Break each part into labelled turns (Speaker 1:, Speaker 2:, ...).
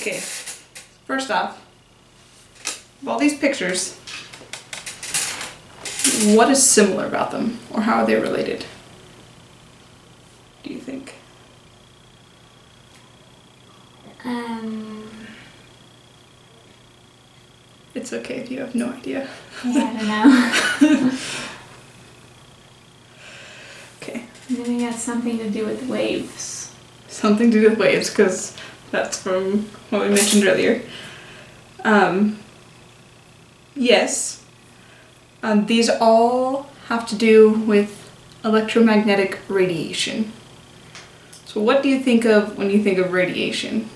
Speaker 1: Okay, first off, of all these pictures, what is similar about them, or how are they related? Do you think? It's okay if you have no idea.
Speaker 2: Yeah, I don't know.
Speaker 1: Okay.
Speaker 2: Maybe it has something to do with waves.
Speaker 1: Something to do with waves, because that's from what we mentioned earlier. Yes. These all have to do with electromagnetic radiation. So what do you think of when you think of radiation?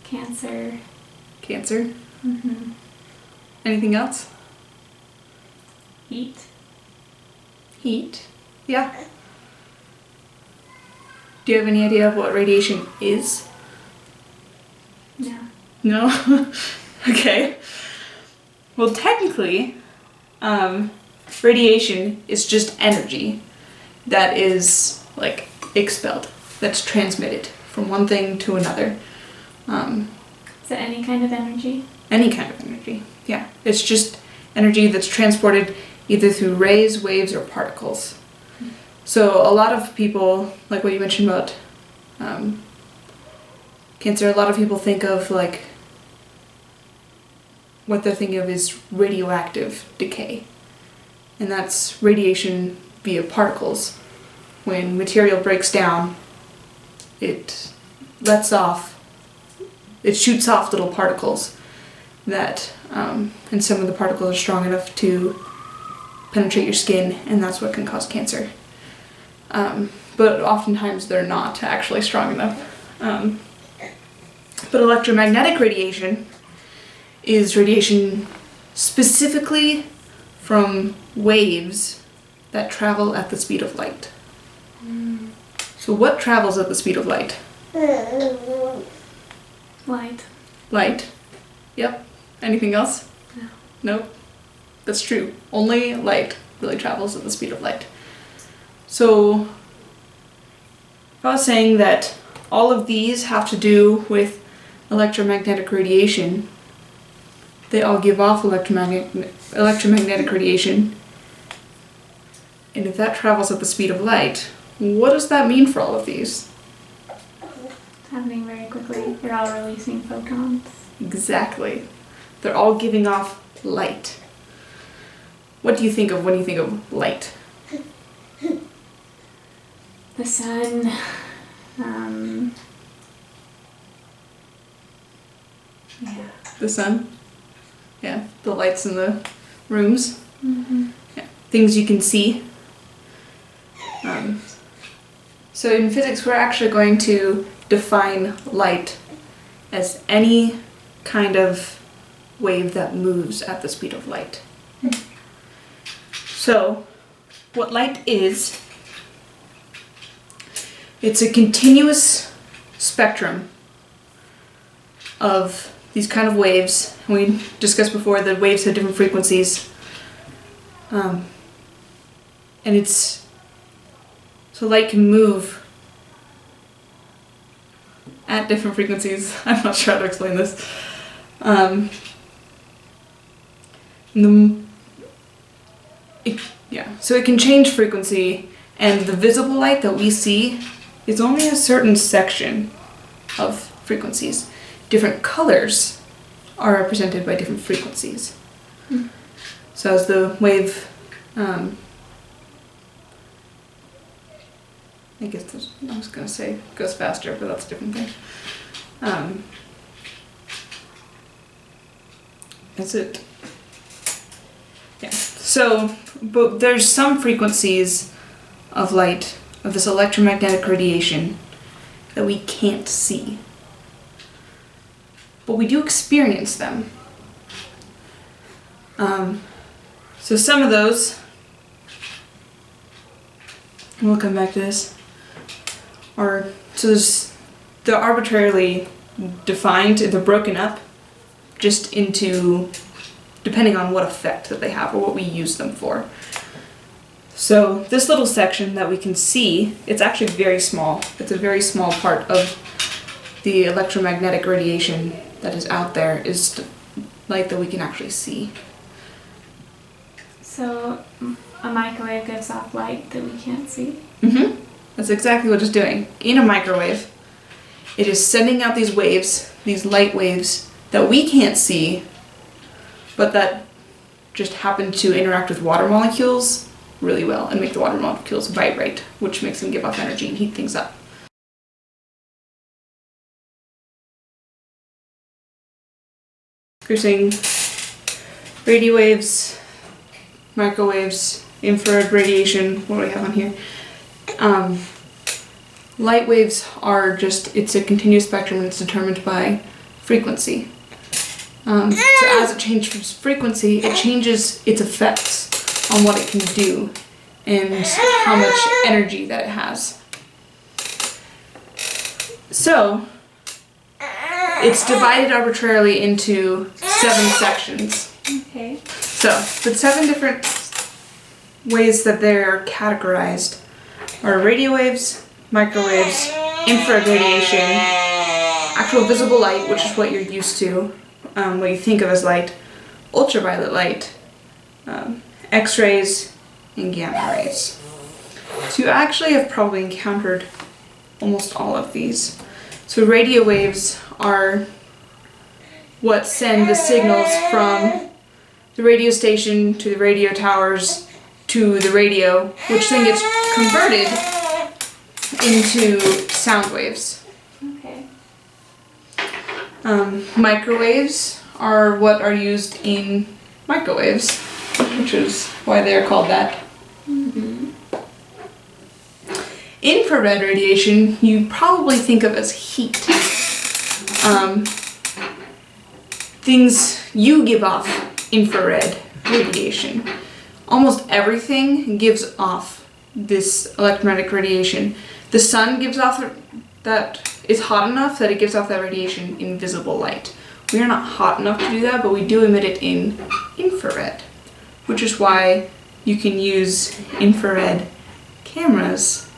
Speaker 2: Cancer.
Speaker 1: Cancer?
Speaker 2: Mm-hmm.
Speaker 1: Anything else?
Speaker 2: Heat.
Speaker 1: Heat? Yeah. Do you have any idea of what radiation is?
Speaker 2: No.
Speaker 1: No? Okay. Well, technically, radiation is just energy that is, like, expelled, that's transmitted from one thing to another.
Speaker 2: Is it any kind of energy?
Speaker 1: Any kind of energy, yeah. It's just energy that's transported either through rays, waves, or particles. So a lot of people, like what you mentioned about cancer, a lot of people think of, like, what they're thinking of is radioactive decay. And that's radiation via particles. When material breaks down, it shoots off little particles that, and some of the particles are strong enough to penetrate your skin, and that's what can cause cancer. But oftentimes they're not actually strong enough. But electromagnetic radiation is radiation specifically from waves that travel at the speed of light. So what travels at the speed of light?
Speaker 2: Light.
Speaker 1: Light. Yep. Anything else?
Speaker 2: No.
Speaker 1: Nope. That's true. Only light really travels at the speed of light. So if I was saying that all of these have to do with electromagnetic radiation, they all give off electromagnetic radiation, and if that travels at the speed of light, what does that mean for all of these?
Speaker 2: It's happening very quickly. They're all releasing photons.
Speaker 1: Exactly. They're all giving off light. What do you think of when you think of light?
Speaker 2: The sun. Yeah.
Speaker 1: The sun? Yeah, the lights in the rooms.
Speaker 2: Mm-hmm.
Speaker 1: Yeah. Things you can see. So in physics, we're actually going to define light as any kind of wave that moves at the speed of light. So, what light is, it's a continuous spectrum of these kind of waves. We discussed before that waves have different frequencies. And so light can move at different frequencies. I'm not sure how to explain this. So it can change frequency, and the visible light that we see is only a certain section of frequencies. Different colors are represented by different frequencies. So as the wave, I guess I was going to say goes faster, but that's a different thing. Is it? Yeah. So, but there's some frequencies of light, of this electromagnetic radiation, that we can't see. But we do experience them. So some of those, we'll come back to this, they're arbitrarily defined, they're broken up just into, depending on what effect that they have or what we use them for. So this little section that we can see, it's actually very small. It's a very small part of the electromagnetic radiation that is out there is light that we can actually see.
Speaker 2: So a microwave gives off light that we can't see?
Speaker 1: Mm-hmm. That's exactly what it's doing. In a microwave, it is sending out these waves, these light waves, that we can't see, but that just happen to interact with water molecules really well and make the water molecules vibrate, which makes them give off energy and heat things up. You're seeing radio waves, microwaves, infrared radiation. What do we have on here? Light waves are just, it's a continuous spectrum and it's determined by frequency. So as it changes frequency, it changes its effects on what it can do and how much energy that it has. So, it's divided arbitrarily into 7 sections.
Speaker 2: Okay.
Speaker 1: So, the 7 different ways that they're categorized are radio waves, microwaves, infrared radiation, actual visible light, which is what you're used to, what you think of as light, ultraviolet light, X-rays, and gamma rays. So you actually have probably encountered almost all of these. So radio waves are what send the signals from the radio station to the radio towers to the radio, which then gets converted into sound waves.
Speaker 2: Okay.
Speaker 1: Microwaves are what are used in microwaves, which is why they're called that.
Speaker 2: Mm-hmm.
Speaker 1: Infrared radiation you probably think of as heat. Things you give off infrared radiation. Almost everything gives off this electromagnetic radiation. The sun gives off that is hot enough that it gives off that radiation in visible light. We are not hot enough to do that, but we do emit it in infrared, which is why you can use infrared cameras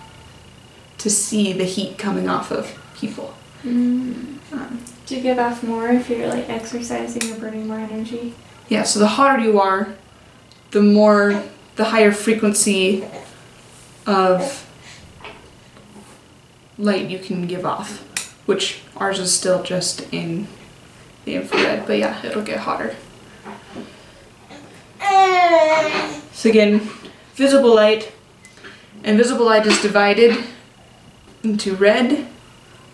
Speaker 1: to see the heat coming off of people.
Speaker 2: Do you give off more if you're like exercising or burning more energy?
Speaker 1: Yeah, so the hotter you are, the higher frequency of light you can give off, which ours is still just in the infrared, but yeah, it'll get hotter. So again, visible light, and visible light is divided into red,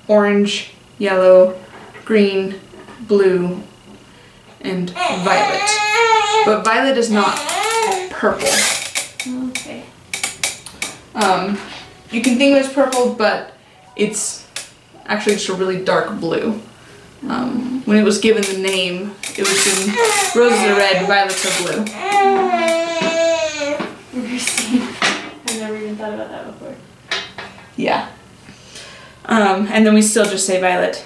Speaker 1: orange, yellow, green, blue, and violet. But violet is not purple.
Speaker 2: Okay.
Speaker 1: You can think of it as purple, but it's actually just a really dark blue. When it was given the name, it was in roses are red, violets are blue.
Speaker 2: Interesting. I've never even thought about that before.
Speaker 1: Yeah. And then we still just say violet.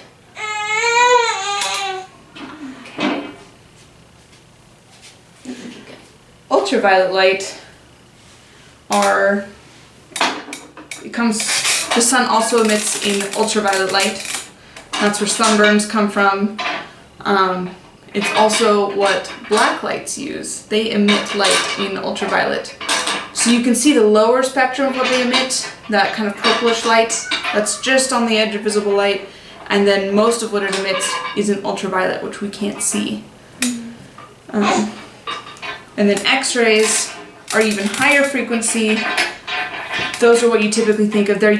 Speaker 2: Okay.
Speaker 1: Ultraviolet light the sun also emits in ultraviolet light. That's where sunburns come from. It's also what black lights use. They emit light in ultraviolet. So you can see the lower spectrum of what they emit, that kind of purplish light, that's just on the edge of visible light, and then most of what it emits is in ultraviolet, which we can't see. And then X-rays are even higher frequency. Those are what you typically think of. They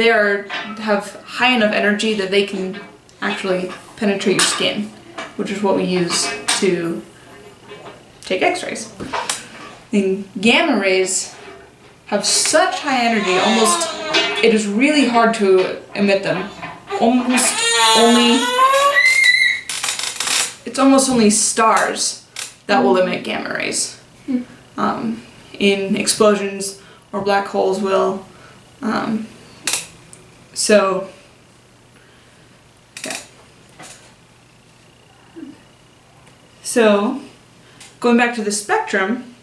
Speaker 1: have high enough energy that they can actually penetrate your skin, which is what we use to take X-rays. And gamma rays have such high energy, it is really hard to emit them. It's almost only stars that will emit gamma rays. In explosions or black holes will. So, yeah. So, going back to the spectrum,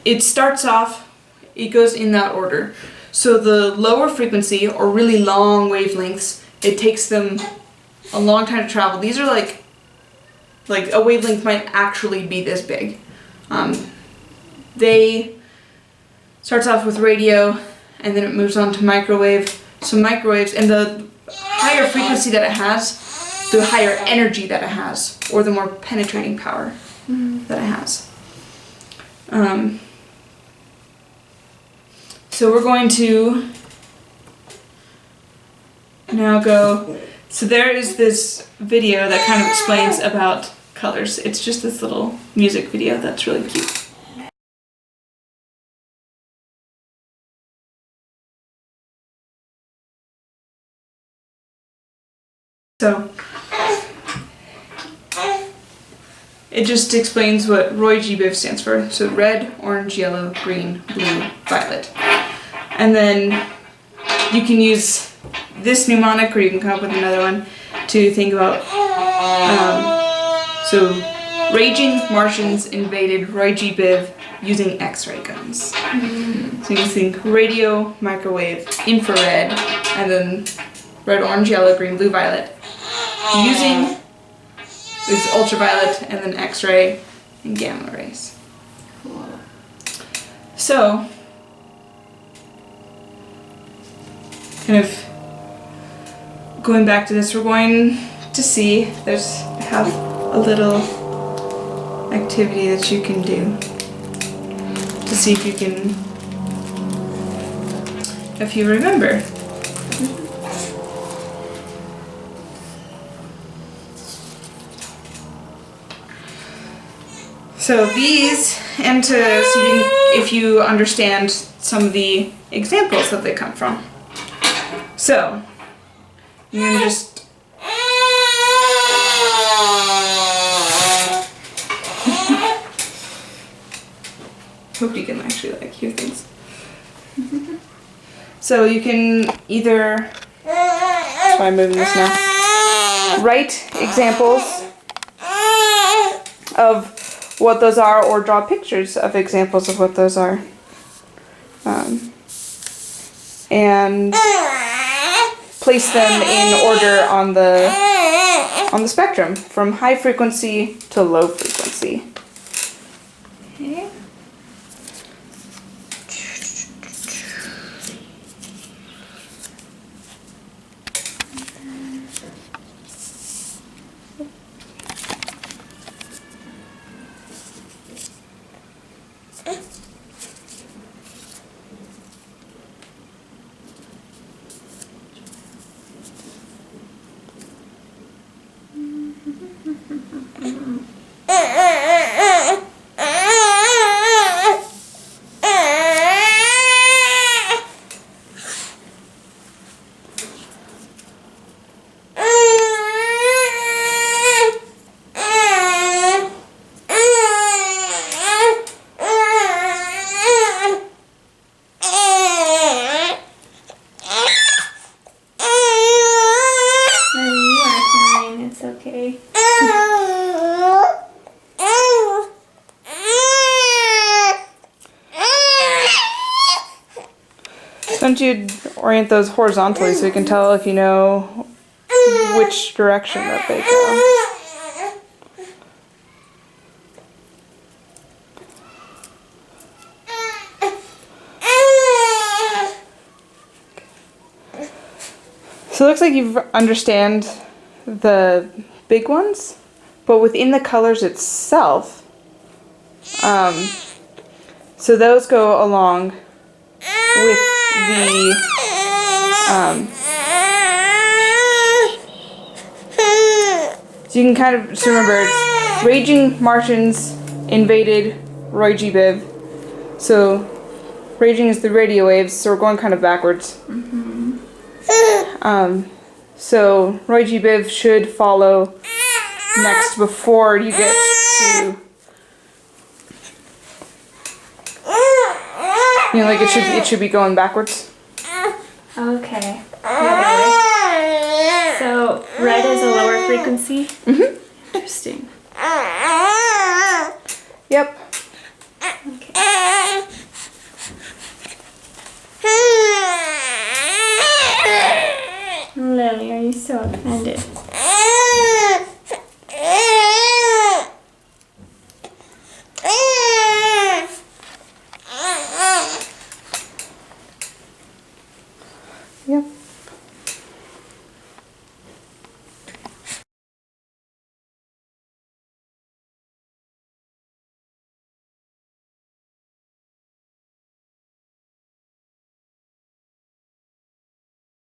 Speaker 1: it starts off, it goes in that order. So the lower frequency or really long wavelengths, it takes them a long time to travel. These are like a wavelength might actually be this big. They starts off with radio and then it moves on to microwave. So microwaves, and the higher frequency that it has, the higher energy that it has, or the more penetrating power that it has. So we're going to now go, so there is this video that kind of explains about colors. It's just this little music video that's really cute. So it just explains what Roy G. Biv stands for. So red, orange, yellow, green, blue, violet. And then you can use this mnemonic, or you can come up with another one to think about. So raging Martians invaded Roy G. Biv using X-ray guns. So you can think radio, microwave, infrared, and then red, orange, yellow, green, blue, violet. Using this ultraviolet and then X-ray and gamma rays.
Speaker 2: Cool.
Speaker 1: So, kind of going back to this, we're going to see I have a little activity that you can do to see if you remember. So these, and to see if you understand some of the examples that they come from. So, I'm going to just... hope you can actually hear things. So you can either, that's why I'm moving this now, write examples of what those are, or draw pictures of examples of what those are. And place them in order on the spectrum from high frequency to low frequency. Okay. Don't you orient those horizontally so you can tell if you know which direction that they go? So it looks like you understand the big ones, but within the colors itself, so those go along with the so you can kind of just remember it's raging Martians invaded Roy G. Biv. So raging is the radio waves, so we're going kind of backwards. So Roy G. Biv should follow next before you get to, you know, like it should be going backwards.
Speaker 2: Okay. So red is a lower frequency?
Speaker 1: Mm-hmm.
Speaker 2: Interesting.